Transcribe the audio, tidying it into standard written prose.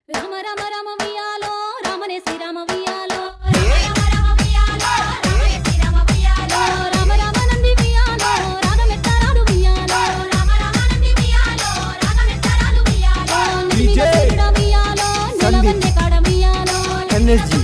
రామ రామ రామ వియాలో రామనే శ్రీరామ వియాలో రామ రామ వియాలో రామనే శ్రీరామ వియాలో రామ రామ నంది వియాలో రాగమెత్తరాలు వియాలో రామ రామ నంది వియాలో రాగమెత్తరాలు వియాలో DJ వియాలో నిలవన్నే కాడ వియాలో ఎనర్జీ